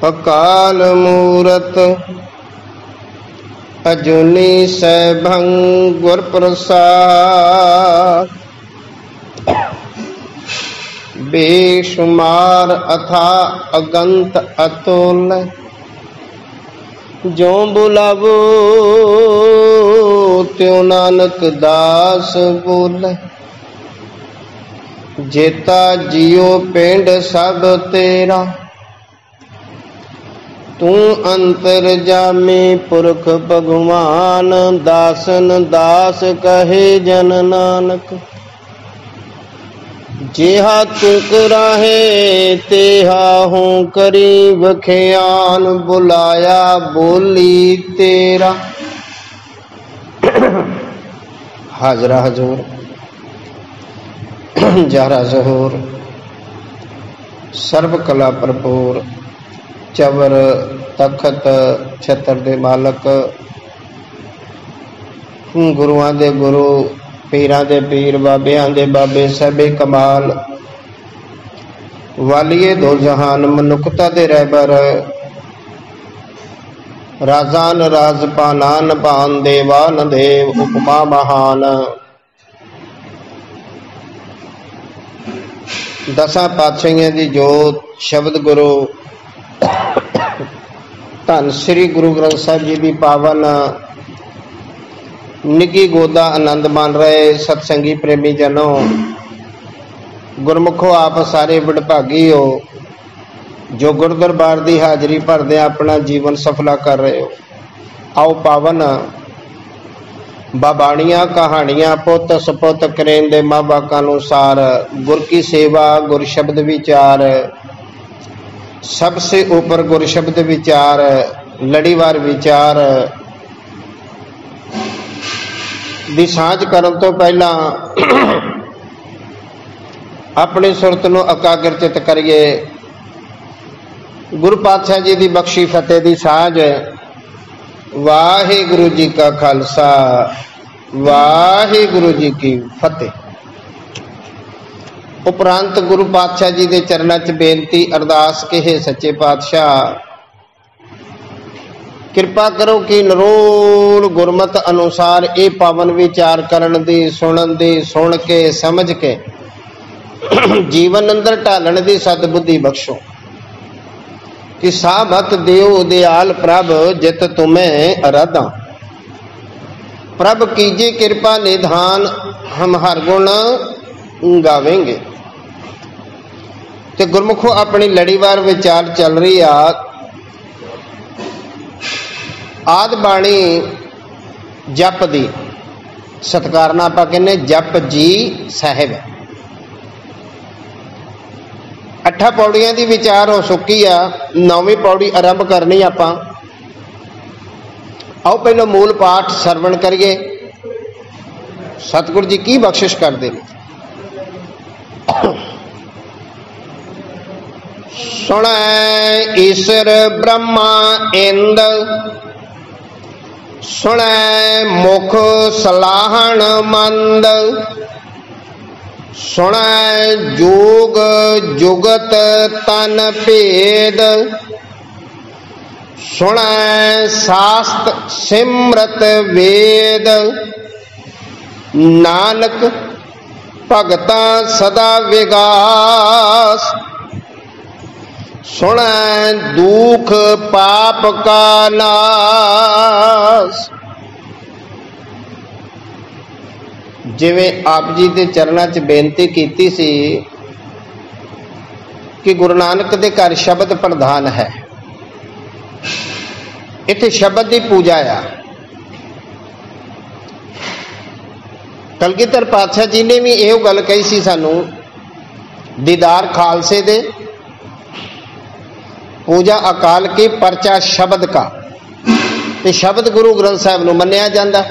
अकाल मूरत अजूनी सैभं गुर प्रसाद। बेशुमार अथा अगंत अतुल जो बुलावो त्यों नानक दास बोले। जेता जियो पिंड सब तेरा तू अंतर जामी पुरख भगवान। दासन दास कहे जन नानक जेहा तू कराहे तेहा हूँ करी बख्यान। बुलाया बोली तेरा। हाजरा हजूर जहरा जहूर सर्व कला भरपूर चवर तखत छत्र दे मालक गुरुआं दे गुरु पीरां दे पीर बाबियां दे बाबे सबे कमाल वालिए दो जहान मनुखता दे रहबर राजान राजपानान पान देवान देव उपमा महान। दसां पातशाहियां दी जोत शब्द गुरु धन श्री गुरु ग्रंथ साहिब जी की पावन निगी गोदा आनंद मान रहे सत्संगी प्रेमी जनों। गुरमुखो आप सारे वडभागी हो जो गुरु दरबार की हाजरी भरदे अपना जीवन सफला कर रहे हो। आओ पावन बाबाणियां कहानियां पुत सपुत करें दे माँ बाका अनुसार गुर की सेवा गुर शब्द विचार सबसे ऊपर गुर शब्द विचार लड़ीवार विचार दी सांझ करन तो पहला अपनी सुरत नूं एकाग्र चित करिए। गुरु पातशाह जी की बख्शी फतेह की सांझ। वाहिगुरु जी का खालसा वाहिगुरु जी की फतेह। उपरांत गुरु पातशाह जी के चरणों च बेनती अरदास के हे सच्चे पातशाह कृपा करो कि नरोड़ गुरमत अनुसार ये पावन विचार करन दी सुनन दी सुन के समझ के जीवन अंदर ढालन दी सदबुद्धि बख्शो कि सामत देव दयाल प्रभ जित तुम्हें अराधा। प्रभ कीजिए कृपा निधान हम हर गुण गावेंगे। ते गुरमुखो अपनी लड़ीवार विचार चल रही आद बाणी जप दी सत्कारना आपां कहने जप जी साहिब। 8 पौड़ियां दी विचार हो चुकी आ। 9वीं पौड़ी आरंभ करनी आपां। आओ पहले मूल पाठ सरवण करिए सतगुरु जी की बख्शिश करते हैं। सुनै ईश्वर ब्रह्मा इंद सुनै मुख सलाहन मंद सुनै जोग जुगत तन भेद सुनै शास्त्र सिमरत वेद नानक भगता सदा विगास सुनै दुख पाप का नाश। जिवें आप जी के चरणों च बेनती की सी कि गुरु नानक के घर शब्द प्रधान है। इत्थे शब्द की पूजा आ। कलगीधर पातशाह जी ने भी यह गल कही सी सानू दीदार खालसे दे पूजा अकाल की परचा शब्द का। ते शब्द गुरु ग्रंथ साहिब नूं मन्निया जांदा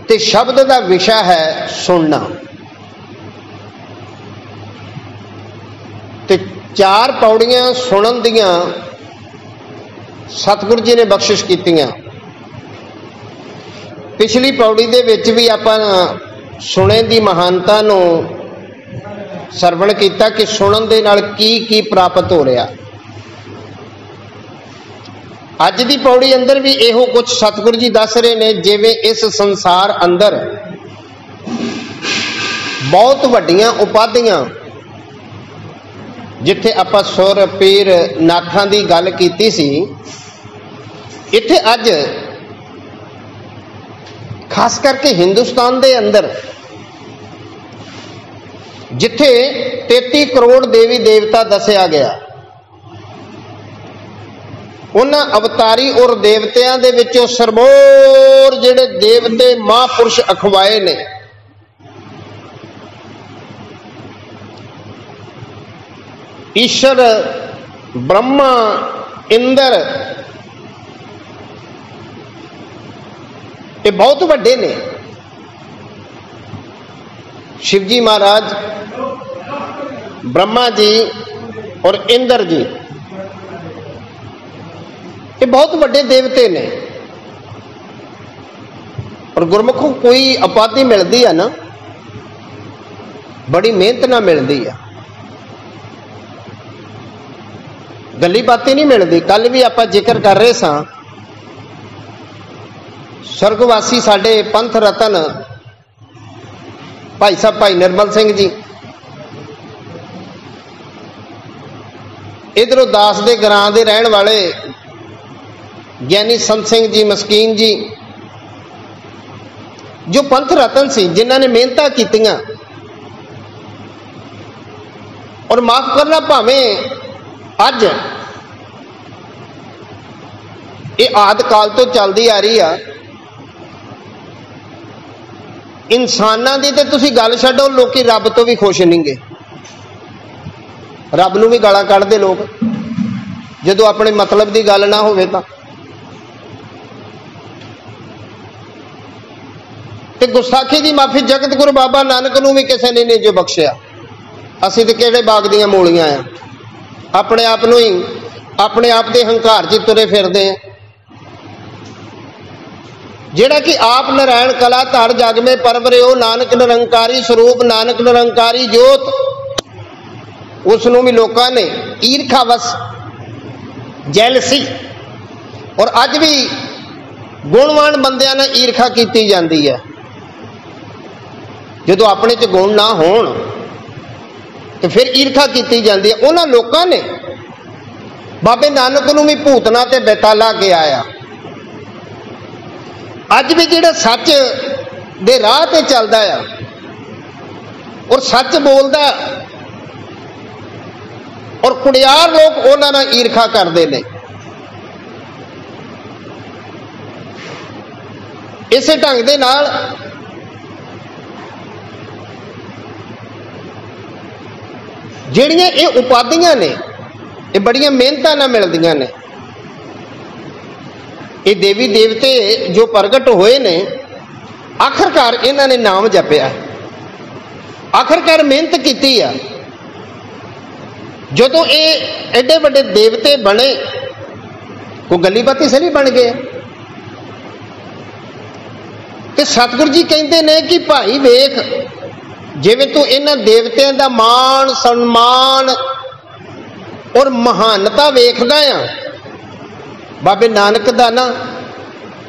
ते शब्द का विषय है सुनना। ते 4 पौड़ियां सुनन दियां सतगुरु जी ने बख्शिश कीतियां। पिछली पौड़ी दे विच भी आपां सुने दी महानता नूं ਸਰਵਣ ਕੀਤਾ ਕਿ ਸੁਣਨ ਦੇ ਨਾਲ ਕੀ ਪ੍ਰਾਪਤ ਹੋ ਰਿਹਾ। ਅੱਜ ਦੀ ਪੌੜੀ ਅੰਦਰ ਵੀ ਇਹੋ ਕੁਝ ਸਤਿਗੁਰੂ ਜੀ ਦੱਸ ਰਹੇ ਨੇ, ਜਿਵੇਂ ਇਸ ਸੰਸਾਰ ਅੰਦਰ ਬਹੁਤ ਵੱਡੀਆਂ ਉਪਾਧੀਆਂ, ਜਿੱਥੇ ਆਪਾਂ ਸੁਰ ਪੀਰ ਨਾਥਾਂ ਦੀ ਗੱਲ ਕੀਤੀ ਸੀ, ਇੱਥੇ ਅੱਜ ਖਾਸ ਕਰਕੇ ਹਿੰਦੁਸਤਾਨ ਦੇ ਅੰਦਰ ਜਿੱਥੇ 33 ਕਰੋੜ ਦੇਵੀ ਦੇਵਤਾ ਦੱਸਿਆ ਗਿਆ, ਉਹਨਾਂ ਅਵਤਾਰੀ ਔਰ ਦੇਵਤਿਆਂ ਦੇ ਵਿੱਚੋਂ ਸਰਬੋਰ ਜਿਹੜੇ ਦੇਵਤੇ ਮਹਾਂਪੁਰਸ਼ ਅਖਵਾਏ ਨੇ, ਈਸ਼ਰ, ਬ੍ਰਹਮਾ, ਇੰਦਰ, ਇਹ ਬਹੁਤ ਵੱਡੇ ਨੇ। शिव जी महाराज, ब्रह्मा जी और इंद्र जी, ये बहुत बड़े देवते ने। और गुरमुखों कोई उपाधि मिलती है ना, बड़ी मेहनत ना मिलती है, गली बातें नहीं मिलती। कल भी आप जिक्र कर रहे सां, स्वर्गवासी साडे पंथ रतन भाई साहब भाई निर्मल सिंह जी, इधरों दास दे ग्रां दे रहन वाले ज्ञानी संत सिंह जी मस्कीन जी, जो पंथ रतन सी, जिन्होंने मेहनत कीतियां। और माफ करना, भावें अज ये आदि काल तो चलती आ रही है, इंसानां दी ते तुसीं गल छड्डो, लोकी रब तो भी खुश नहीं गे। रब नूं भी गालां कढदे लोग जदों अपने मतलब की गल ना होवे तां। ते गुस्ताखी दी माफी जगत गुरु बाबा नानक नूं भी किसी ने नहीं जो बख्शिया। असीं ते किहड़े बाग दीआं मूलियां आ, अपने आप नूं ही अपने आप दे हंकार च तुरे फिरदे आ। जेड़ा कि आप नारायण कला धर जग में परवरे हो, नानक निरंकारी स्वरूप, नानक निरंकारी जोत, उसनों भी लोगों ने ईर्खावश, जैलसी, और अज भी गुणवान बंदियां ने ईर्खा की जाती है। जदों अपने च गुण ना होण तो फिर ईर्खा की जाती है। उन्होंने लोगों ने बाबे नानक नूं भी भूतना ते बैताला के आया। अज भी जिहड़ा सच दे राह ते चलदा आ और सच बोलदा और कुड़ियार लोग उन्हां नाल ईर्खा करदे ने। इस ढंग दे नाल जिहड़ियां ये उपाधियां ने, ये बड़ियां मेहनतां नाल मिलदियां ने। ये देवी देवते जो प्रगट होए ने, आखिरकार इन्हां ने नाम जपिया, आखिरकार मेहनत की है। जदों ये एडे बड़े देवते बने, वो गली बाती सही बन गए। तो सतगुरु जी कहते ने कि भाई वेख, जिवें तू इन्हां देवतियां दा मान सन्मान और महानता वेखदा आ, बाबे नानक दा ना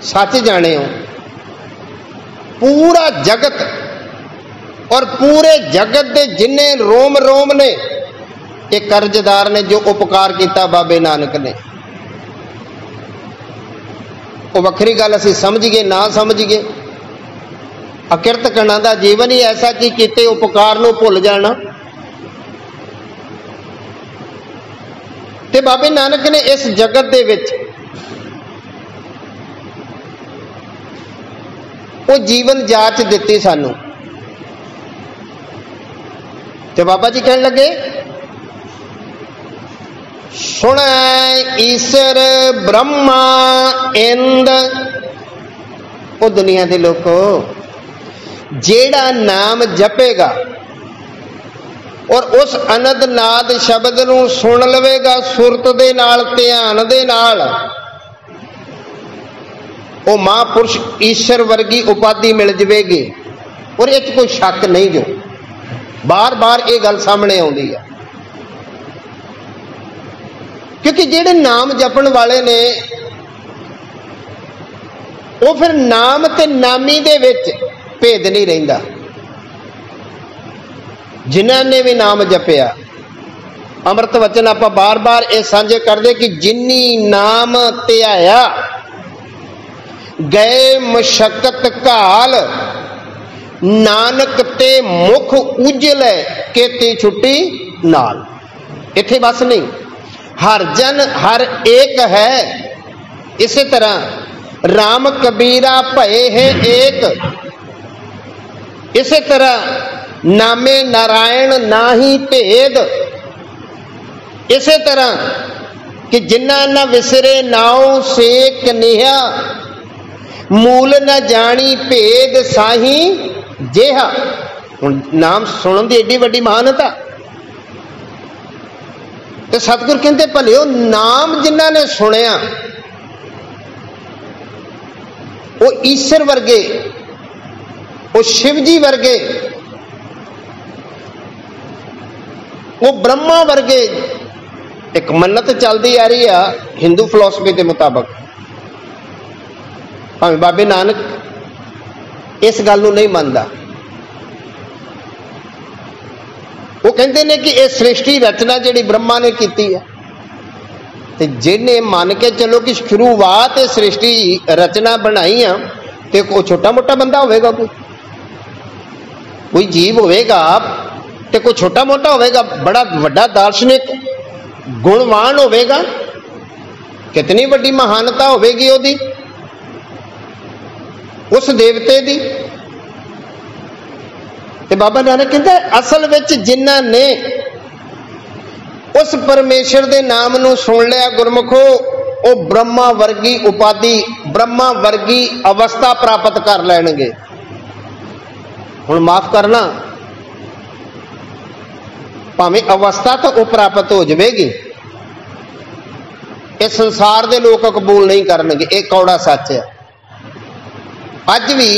सच जाने हो। पूरा जगत और पूरे जगत दे जिन्ने रोम रोम ने, ये कर्जदार ने जो उपकार किया बाबे नानक ने। वो वखरी गल असीं समझ गए ना समझ गए, अकिरत कणा दा जीवन ही ऐसा कि किते उपकार नूं भुल जाना। ते बाबे नानक ने इस जगत दे विच वो जीवन जाच दिती सानू। ते बाबा जी कहने लगे, सुन ईश्वर ब्रह्मा इंद, वो दुनिया के लोगो, जेड़ा नाम जपेगा और उस अनंद नाद शब्द नूं सुन लवेगा सुरत दे नाल, ध्यान दे नाल, वो महापुरुष ईश्वर वर्गी उपाधि मिल जाएगी। और इस कोई शक नहीं जो बार बार ये गल सामने आउंदी है, क्योंकि जिहड़े नाम जपण वाले ने वो फिर नाम ते नामी दे विच भेद नहीं रहिंदा। जिन्हां ने भी नाम जपिया, अमृत वचन आप बार बार ये साझे करते कि जिन्नी नाम ध्याया गए मशक्कत घाल, नानक ते मुख उजले केती छुट्टी नाल। इत्थे बस नहीं, हर जन हर एक है। इसी तरह राम कबीरा भये है एक, इसी तरह नामे नारायण नाही भेद। इसी तरह कि जिन्ना न विसरे नाव से कन्हैया, मूल न जानी भेद साही जेहा। नाम सुनने की एडी वड्डी महानता, तो सतगुर कहते भलियो नाम जिन्हां ने सुनिया वो ईश्वर वर्गे, वो शिव जी वर्गे, वो ब्रह्मा वर्गे। एक मन्नत चलती आ रही है हिंदू फिलोसफी के मुताबिक, भावें बाबे नानक इस गल नूं नहीं मानता। वो कहते हैं कि यह सृष्टि रचना जिहड़ी ब्रह्मा ने की है, ते जिन्हें मान के चलो कि शुरुआत सृष्टि रचना बनाई आ, तो कोई छोटा मोटा बंदा होगा, कोई जीव होगा, तो कोई छोटा मोटा होगा, बड़ा वड्डा दार्शनिक गुणवान होगा, कितनी वड्डी महानता होगी ओदी उस देवते दी। ते बाबा नानक कहते असल विच जिन्हां ने उस परमेश्वर दे नाम नूं सुन लिया गुरमुखो, वो ब्रह्मा वर्गी उपाधि, ब्रह्मा वर्गी अवस्था प्राप्त कर लैणगे। हुण माफ करना, भावें अवस्था तो वो प्राप्त हो जाएगी, इस संसार के लोग कबूल नहीं करनगे, एक कौड़ा सच है। अज भी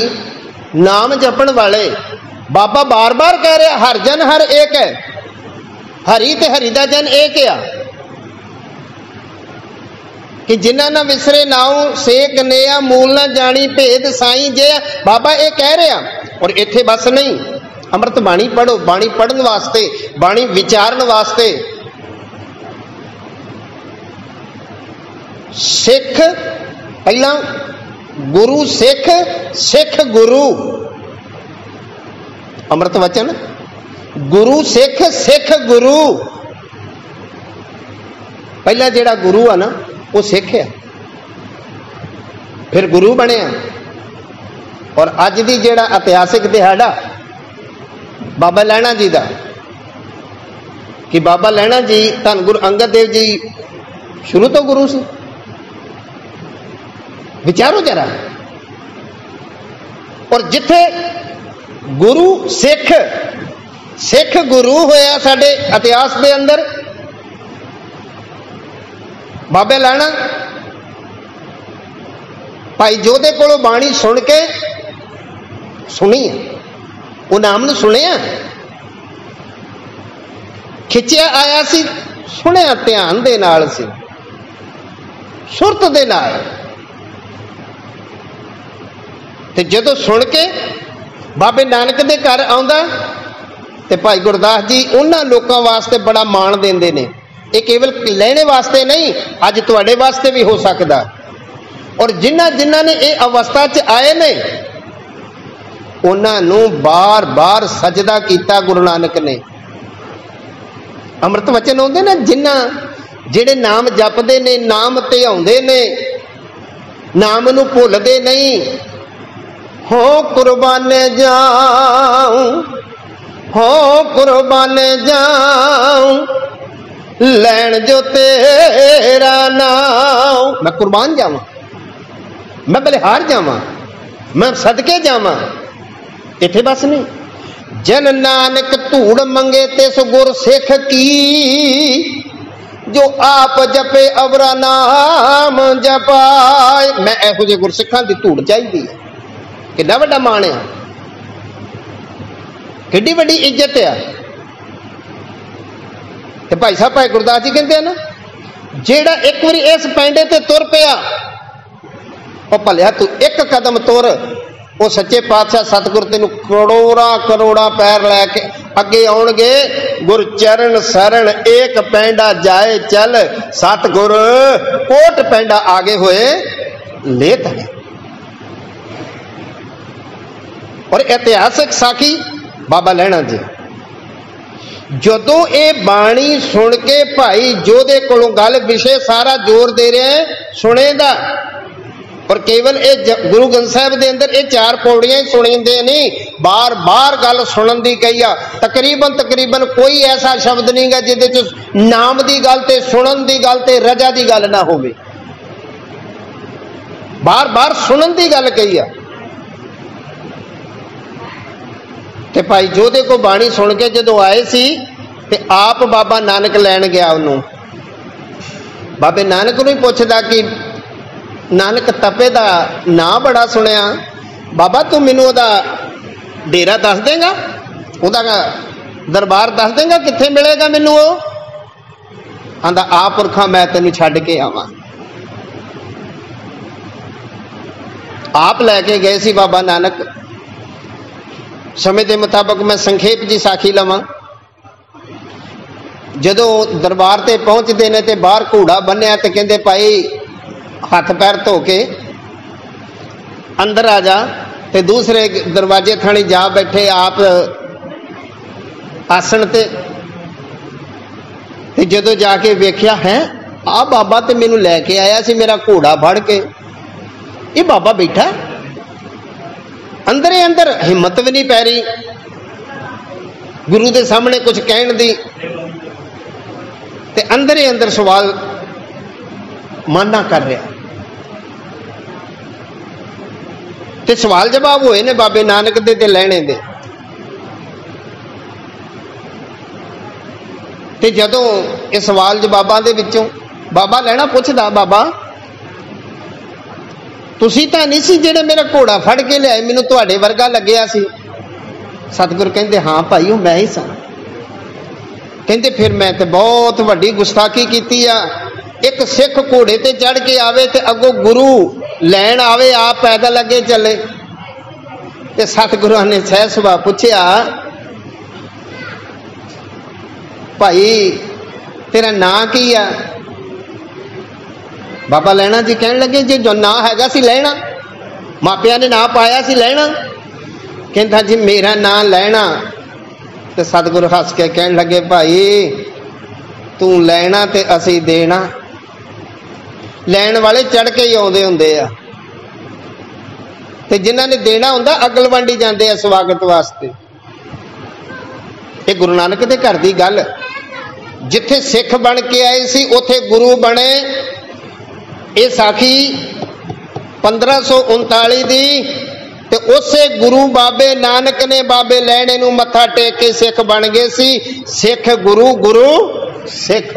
नाम जपण वाले बाबा बार बार कह रहे हर जन हर एक है, हरि ते हरि दा जन एक आ, कि जिन्हां ना विसरे नाऊ से कन्हैया, मूल ना जानी भेद साई जे। बाबा ये कह रहे हैं। और इत्थे बस नहीं, अमृत बाणी पढ़ो, बाणी पढ़न वास्ते, बाणी विचारन वास्ते सिख पहला, गुरु सिख, सिख गुरु। अमृत वचन गुरु सिख, सिख गुरु। पहला जेड़ा गुरु है ना वो सिख है, फिर गुरु बनिया। और अज दी जेड़ा इतिहासिक दिहाड़ा बाबा लैणा जी दा, कि बाबा लैणा जी धन गुरु अंगद देव जी शुरू तो गुरु से। विचारो जरा, और जिथे गुरु सिख, सिख गुरु होया साडे इतिहास के अंदर, बाबे लैणा भाई जोधे कोलों बाणी सुन के सुनी है, वो नाम नूं सुनिया, खिंचिया आया सी, सुनिया ध्यान दे नाल सी, सुरत दे नाल। ते जदों सुन के बाबे नानक दे घर आउंदा ते भाई गुरदास जी उन्हां लोकां वास्ते बड़ा मान देंदे ने। ये केवल लेने वास्ते नहीं, अज तुहाडे वास्ते भी हो सकदा। और जिन्हां जिन्हां ने ये अवस्था च आए ने उन्हां नूं बार बार सजदा कीता गुरु नानक ने। अमृत वचन आउंदे ने, जिन्हां जिहड़े नाम जपदे ने, नाम ते आउंदे ने, नाम नूं भुलदे नहीं। हो कुर्बाने जाऊं, हो कुर्बाने जाऊं, लैण जो तेरा नाम। मैं कुर्बान जावां, मैं बलिहार जावां, मैं सदके जावां। इत्थे बस नहीं, जन नानक धूड़ मंगे तिस गुर सिख की, जो आप जपे अवरा नाम जपाए। मैं इहो जिहे गुरसिखां दी धूड़ चाहिदी है, कितना वड्डा मान है। किड्डी वड्डी इज्जत आ। ते भाई साहब भाई गुरदास जी कहते हैं ना, जेड़ा एक बारी इस पैंडे ते तुर पिया, भलिया तू एक कदम तुर, वो सच्चे पातशाह सतगुर तेन करोड़ा करोड़ा पैर लैके अगे आउणगे। गुर चरण शरण एक पैंडा जाए चल, सतगुर कोट पैंडा आगे होए ले तले। और इतिहासक साखी बाबा लैणा जी जदों ये बाणी सुन के भाई जोधे कोलों गल विषय सारा जोर दे रहे हैं सुने दा, और केवल ये गुरु ग्रंथ साहिब के अंदर ये 4 पौड़ियां ही सुनींदे नहीं, बार बार गल सुनन दी कही आ। तकरीबन तकरीबन कोई ऐसा शब्द नहीं गा जिहदे च नाम की गल ते सुनन की गल ते रजा की गल ना होवे, बार बार सुनन की गल कही आ। ते भाई जोधे को बाणी सुन के जदों आए सी ते आप बाबा नानक लैन गया उन्हों, बाबे नानक नूं पुछदा कि नानक तपे दा ना बड़ा सुनिया, बाबा तू मैनू ओदा डेरा दस देगा, ओदा दरबार दस देगा, कित्थे मिलेगा मैनू? वो आंदा आ पुरखा मैं तेनू छड्ड के आवां। आप लैके गए सी बाबा नानक। समय के मुताबिक मैं संखेप जी साखी लवां। जदों दरबार ते पहुंचते ने ते बाहर घोड़ा बन्निया ते कहंदे भाई हाथ पैर धो के अंदर आ जा, ते दूसरे दरवाजे थानी जा बैठे आप आसन ते। जदों जाके वेख्या है आ बाबा ते मैनू लैके आया सी मेरा घोड़ा फड़ के, ये बाबा बैठा अंदर ही अंदर, हिम्मत भी नहीं पै रही गुरु के सामने कुछ कहने दी, ते अंदर ही अंदर सवाल माना कर रहा। ते सवाल जवाब होए ने बाबे नानक दे ते लैणे दे। ते जदों इस सवाल जवाबां दे विचों बाबा लैणा पुछदा, बाबा तुसी तां नहीं सी जेड़े मेरा घोड़ा फड़ के लियाए, मैनू तुहाडे वर्गा लग्या सी? सतगुर कहंदे हाँ भाई वो मैं ही सा। कहंदे फिर मैं ते बहुत वड्डी गुस्ताखी कीती आ। एक सिख घोड़े ते चढ़ के आवे ते अगों गुरु लैण आवे, आप पैदल अगे चले। ते सतगुरां ने सहज सुभा पुछया भाई तेरा नां की आ? बाबा लैणा जी कहन लगे जे जो ना हैगा सी लैणा, मापिया ने ना पाया सी लैणा। कहता जी मेरा नां लैणा। तो सतगुरु हस के कहन लगे भाई तू लैणा ते असी देना, लैण वाले चढ़ के ही आउंदे हुंदे आ, ते जिन्हां ने देना हुंदा अगल वंडी जांदे आ स्वागत वास्ते। ये गुरु नानक दे घर दी गल, जिथे सिख बन के आए सी उथे गुरु बने। ये साखी 1539 दी, ते उसे गुरु बाबे नानक ने बाबे लैणे नूं मत्था टेक के सिख बन गए सी। सिख गुरु, गुरु सिख,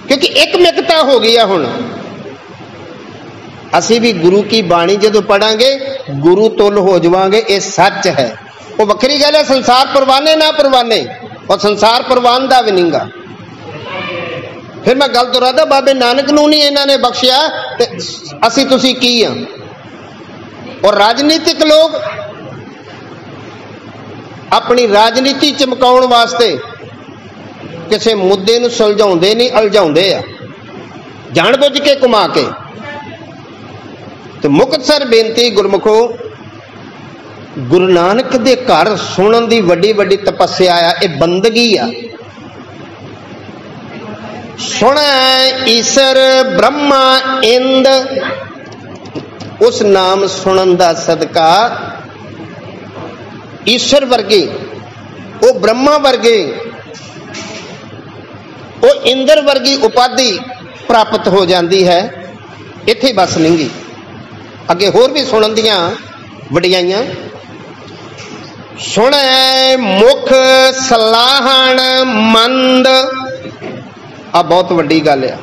क्योंकि एक मिकता हो गया। हुण असी भी गुरु की बाणी जदों पढ़ांगे गुरु तुल हो जावांगे, ये सच है। वो वखरी गल है संसार परवाने ना परवाने, और संसार परवान दा भी नहींगा। फिर मैं गल दोहरादा, बाबे नानक नूं नहीं इन्हां ने बख्शिया ते असी तुसी की आ। और राजनीतिक लोग अपनी राजनीति चमकाउण वास्ते किसी मुद्दे नूं सुलझाउंदे नहीं, उलझाउंदे आ जान बुझ के घुमा के। तो मुक्तसर बेनती गुरमुखो, गुरु नानक दे घर सुनन दी वड्डी वड्डी तपस्या आ, ये बंदगी आ। सुन ईसर ब्रह्मा इंद, उस नाम सुनन दा सदका ईश्वर वर्गे, वो ब्रह्मा वर्गे, वो इंद्र वर्गी उपाधि प्राप्त हो जाती है। इत्थे बस नहीं, अगे होर भी सुनन दियां वडियाइयां। सुन मुख सलाहण मंद, आ बहुत वड्डी गल है।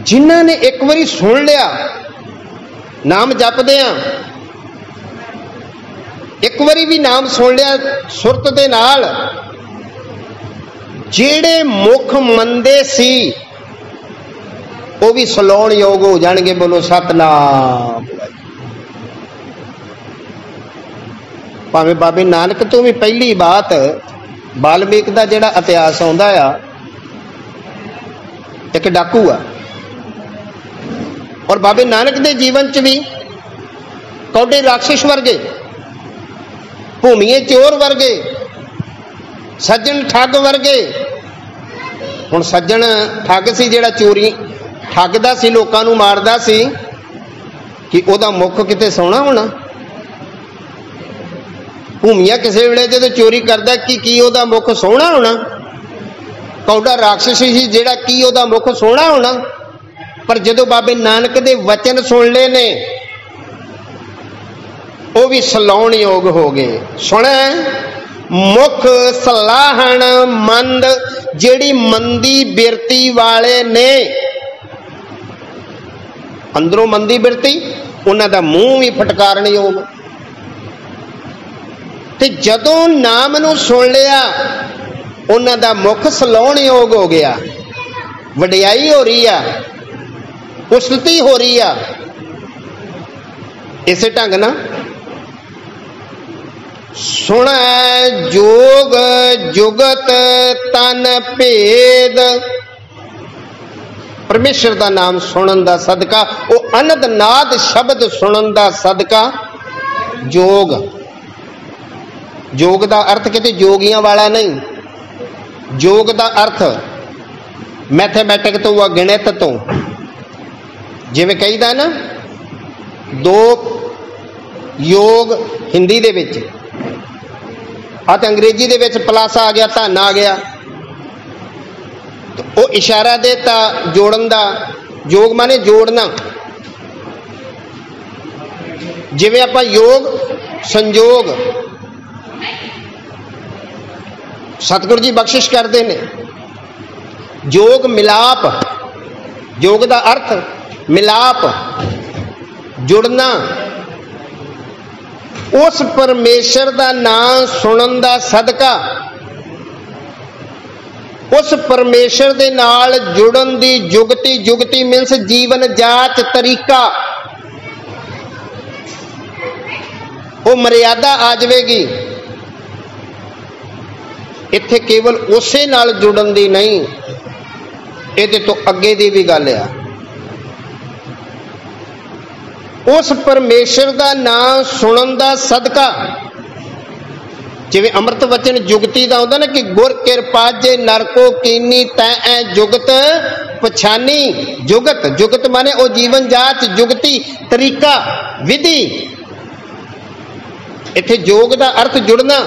जिन्हां ने एक बारी सुन लिया नाम जपदे आ एक बारी भी नाम सुन लिया सुरत दे नाल, जेड़े मुख मंदे सी वो भी सलाउण योग हो जाएंगे। बोलो सतनाम। भावें बाबे नानक तो भी पहली बात वाल्मीकि का जिहड़ा इतिहास आउंदा आ, एक डाकू आ, और बाबे नानक के जीवन च भी कौडे राक्षस वर्गे, भूमिए चोर वर्गे, सज्जन ठग वर्गे। हुण सज्जन ठग सी जिहड़ा चोरी ठगदा सी, लोकां नूं मारदा सी, कि उहदा मुख किते सोहना होना। भूमिया किसी वेले जदों चोरी करदा कि उहदा मुख सोहना होना। कौड़ा राक्षस सी जिहड़ा की उहदा मुख सोहना होना। पर जदों बाबे नानक दे वचन सुन ले ने, वो भी सलाउण योग हो गए। सुने, मुख सलाहण मंद, जेड़ी मंदी बिरती वाले ने, अंदरों मंदी बिरती, उन्हां दा मूँह भी फटकारन योग। ते जदों नाम नूं सुन लिया, उन्हां दा मुख सलाउण योग हो गया। वडियाई हो रही आ, उस्तति हो रही आ। इसे ढंग ना सुन जोग जुगत तन भेद, परमेश्वर का नाम सुनन दा सदका, वो अनंद नाद शब्द सुनन दा सदका। जोग, जोग का अर्थ किते जोगियां वाला नहीं। जोग का अर्थ मैथेमैटिक तो वा गणित तो, जिवें कहीदा ना दो योग हिंदी दे विच, तो अंग्रेजी दे विच प्लस आ गया, धन आ गया, तो वो इशारा देता जोड़न दा। योग माने जोड़ना। जिवें आपां योग संयोग, सतगुरु जी बख्शिश करते हैं। योग मिलाप, योग का अर्थ मिलाप, जुड़ना। उस परमेश्वर का नाम सुनन दा सदका, उस परमेश्वर दे नाल जुड़न दी जुगती, जुगती मीनस जीवन जाच तरीका, वो मर्यादा आ जाएगी। इत्थे केवल उसे नाल जुड़न दी नहीं, इहदे तो अगे दी भी गल आ। उस परमेश्वर का नाम सुनन दा सदका, जिवें अमृत वचन जुगती का आउंदा ना कि गुर किरपा जे नरको कीनी तै जुगत पछानी। जुगत, जुगत माने ओ जीवन जाच, जुगती तरीका, विधि। इत्थे योग का अर्थ जुड़ना,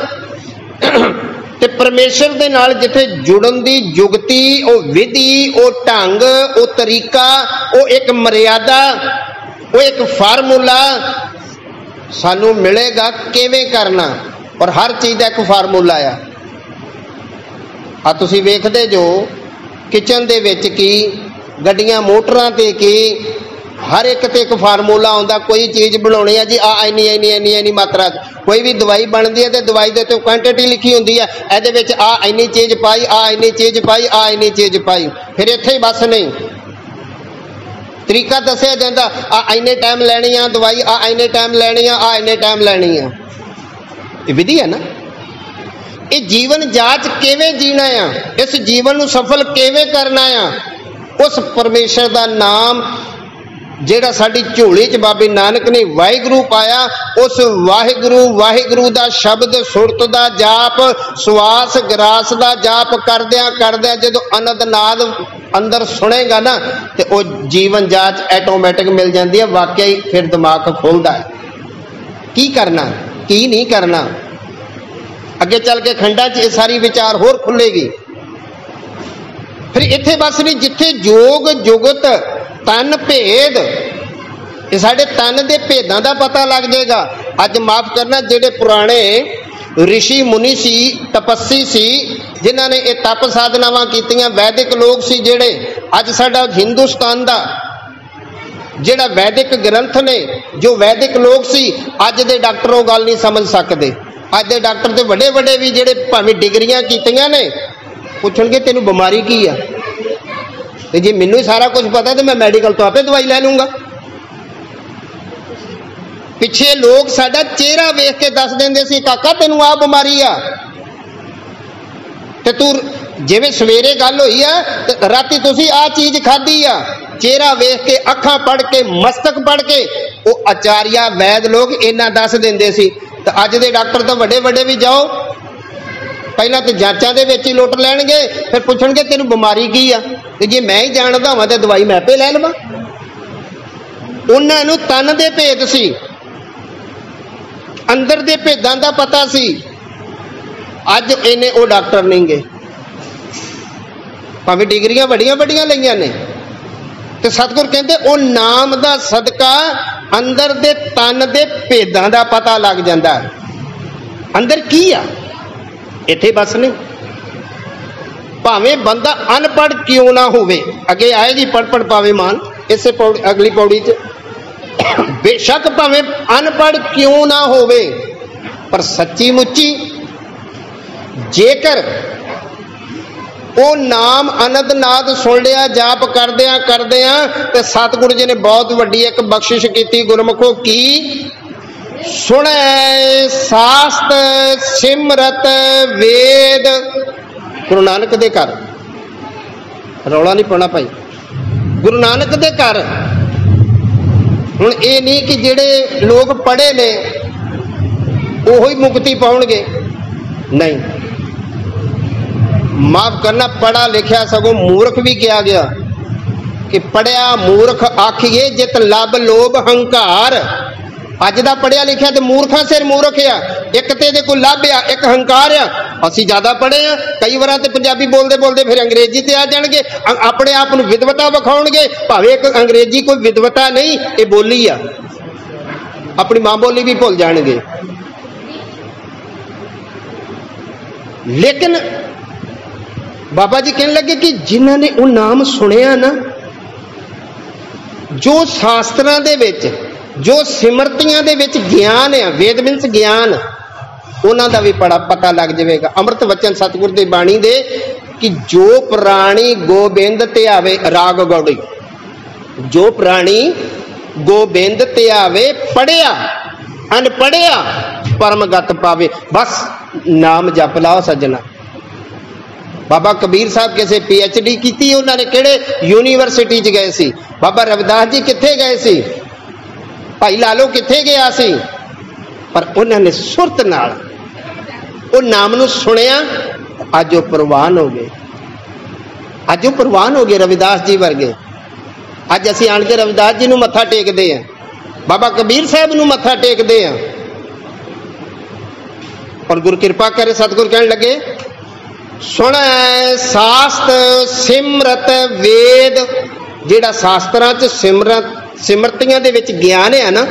ते परमेश्वर दे नाल जिथे जुड़न दी जुगती, ओ विधि, ओ ढंग, ओ तरीका, ओ एक मर्यादा, वो एक फार्मूला सानू मिलेगा किवें करना। और हर चीज़ का एक फार्मूला आ। तुसीं वेखदे जो किचन दे विच की गड्डियां मोटरां ते की हर एक ते एक फार्मूला आउंदा। कोई चीज़ बनाउणी है जी आ इन्नी इन्नी इन्नी इन्नी मात्रा, कोई भी दवाई बनती है तो दवाई के उत्ते क्वांटिटी लिखी होंदी है, इहदे विच आ इन्नी चीज़ पाई, आ इन्नी चीज़ पाई, आ इन्नी चीज़ पाई। फिर इत्थे ही बस नहीं, तरीका दसिया जाता, आ इन्ने टाइम लैनी आ दवाई, आ इन्ने टाइम लैनी आ इन्ने टाइम लैनी आ। ये विधि है ना। ये जीवन जाच किवें जीना आ, इस जीवन नूं सफल किवें करना आ। उस परमेश्वर का नाम जिहड़ा साडी झोली च बाबे नानक ने वाहिगुरू पाया, उस वाहिगुरू वाहिगुरू का शब्द सुरत का जाप, सुआस ग्रास का जाप करदियां करदियां जदों आनंद नाद अंदर सुनेगा ना, तो वह जीवन जाच ऐटोमैटिक मिल जाती है। वाकई फिर दिमाग खुलता है, की करना की नहीं करना। अगे चल के खंडा च ये सारी विचार होर खुलेगी। फिर इत्थे बस नहीं, जिथे जोग जुगत तन भेद, ये साडे तन दे भेदां दा पता लग जाएगा। अज माफ करना, जेडे पुराने ऋषि मुनि सी, तपस्वी सी, जिन्हां ने ये तप साधनावां कीतियां, वैदिक लोग सी जेडे, अज साडा हिंदुस्तान दा ਜਿਹੜਾ वैदिक ग्रंथ ने जो वैदिक लोग सी अज दे डॉक्टर वो गल नहीं समझ सकते। अज दे डॉक्टर तो वड्डे वड्डे भी जिहड़े भावें डिग्रियां कीतियां ने पुछणगे तैनूं बीमारी की आ, ते जे मैनूं सारा कुछ पता तो मैं मैडिकल तो आपे दवाई लै लूँगा। पिछे लोग साडा चेहरा वेख के दस देंदे सी काका तैनूं आ बीमारी आ, ते तू जिवें सवेरे गल होई आ ते राती तुसीं आ चीज़ खाधी आ, चेहरा वेख के अखां पढ़ के मस्तक पढ़ के वो आचार्य वैद लोग इन्ना दस देंदे सी। ते अज दे डॉक्टर तो वड्डे वड्डे भी जाओ पहलां तो जांचां दे विच ही लुट लैणगे, फिर पुछणगे तैनूं बीमारी की आ, ते जे मैं ही जानदा होवां ते दवाई मैं आपे लै लवां। उन्हां नूं तन दे भेद सी, अंदर दे भेदां दा पता सी। अज इन्ने वो डॉक्टर नहीं गे, भावें डिग्रियां वड्डियां वड्डियां लईआं ने, ते सतगुर कहते वो नाम दा सदका अंदर दे तन दे भेदां दा पता लग जांदा, अंदर की आ इत्थे बस नहीं। भावें बंदा अनपढ़ क्यों ना होवे, अगे आएगी पढ़ पढ़ पावे मान इसे पौड़ी अगली पौड़ी च, बेशक भावें अनपढ़ क्यों ना होवे पर सच्ची मुच्ची जेकर वो नाम अनंद नाद सुन लिया जाप करदियां करदियां ते सतगुरु जी ने बहुत वड्डी एक बख्शिश की। गुरमुखों की सुने शास्त्र सिमरत वेद, गुरु नानक दे घर रौला नहीं पाना भाई, गुरु नानक दे घर। हुण ये नहीं कि जेड़े लोग पढ़े ने ओही मुक्ति पाउणगे, नहीं, माफ करना पढ़ा लिखा सगों मूर्ख भी किया गया कि पढ़िया मूर्ख आखिए जित लब लोभ हंकार। अज दा पढ़िया लिखा तो मूर्खा सिर मूर्ख आ, एक ते कोई लभ आ एक हंकार आ। असीं ज्यादा पढ़े आ, कई बार तो पंजाबी बोलते बोलते फिर अंग्रेजी ते आ जाणगे, अपने आप नूं विद्वता विखाउणगे, भावें एक अंग्रेजी कोई विद्वता नहीं ये बोली आ, अपनी मां बोली भी भुल जाणगे। लेकिन बाबा जी कहने लगे कि जिन्होंने वो नाम सुनिया ना, जो शास्त्रां दे विच जो सिमरतियां दे विच ज्ञान है, वेद मीनस ज्ञान, उन्हां दा भी बड़ा पता लग जाएगा। अमृत वचन सतगुर दी बाणी दे कि जो प्राणी गोबिंद ते आवे राग गौड़ी, जो प्राणी गोबिंद ते आवे पढ़िया अनपढ़िया परमगत पावे। बस नाम जप लाओ सजना। बाबा कबीर साहब किसी PhD की, उन्होंने किहड़े यूनीवर्सिटी च गए सी, बाबा रविदास जी कित्थे गए सी, भाई लालो कित्थे गया सी, पर उन्होंने सुरत नाल वो नाम नूं सुनिया, अज वो प्रवान हो गए, अज वो प्रवान हो गए रविदास जी वर्गे। अज असीं आण के रविदास जी नूं मत्था टेकदे हैं, बाबा कबीर साहब नूं मत्था टेकदे हैं, और गुरु कृपा करे सतगुर कहण लगे सुन शास्त्र सिमरत वेद। जिहड़ा शास्त्रां च सिमरतियां दे विच ज्ञान है ना,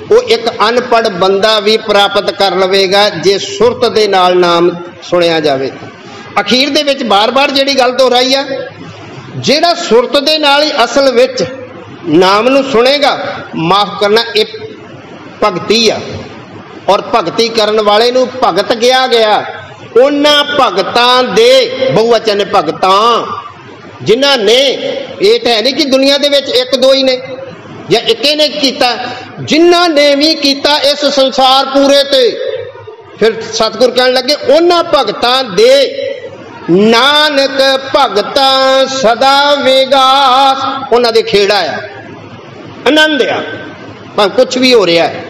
वो एक अनपढ़ बंदा भी प्राप्त कर लवेगा जे सुरत दे नाल नाम सुनिया जावे। अखीर दे विच बार बार जिहड़ी गल दोहराई आ, जिहड़ा सुरत दे नाल ही असल विच नाम नूं सुनेगा, माफ करना एक भगती आ, और भगती करन वाले नूं भगत गया गया। उन्हां भगतां दे बहुवचन भगतां जिन्हां ने, ये तो है नहीं कि दुनिया दे विच एक दो ही ने या एक ने कीता, जिन्हां ने भी कीता इस संसार पूरे ते। फिर सतगुर कहण लगे उन्हां भगतां दे नानक भगतां सदा विगास। उन्हां दे खेड़ा आ, आनंद आ, भावें कुछ भी हो रहा है।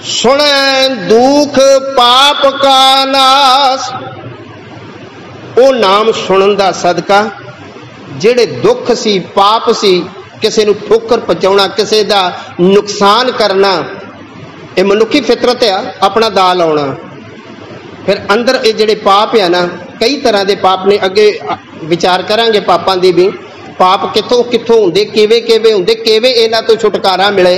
सुन दुख पाप का नाश, वो नाम सुनन दा सदका जेड़े दुख सी पाप सी, किसी नूं ठोकर पहुंचाउणा, किसी दा नुकसान करना, ये मनुखी फितरत आ, अपना दा लाउणा। फिर अंदर ये जेड़े पाप है ना, कई तरह के पाप ने, अगे विचार करांगे पापां दी भी, पाप कित्थों कित्थों हुंदे, किवें किवें हुंदे, किवें इन्हां तों छुटकारा मिले।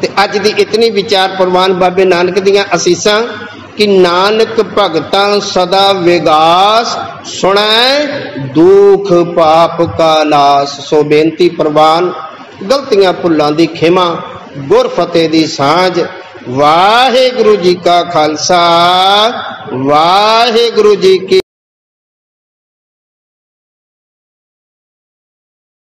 ते अज दी इतनी विचार प्रवान बाबे नानक दियां असीसां कि नानक भगतां सदा विगास, सुनै दुख पाप का लास। सो बेनती प्रवान, गलतियां भुलां दी खेमा, गुर फतेह दी सांझ। वाहिगुरु जी का खालसा, वाहिगुरु जी की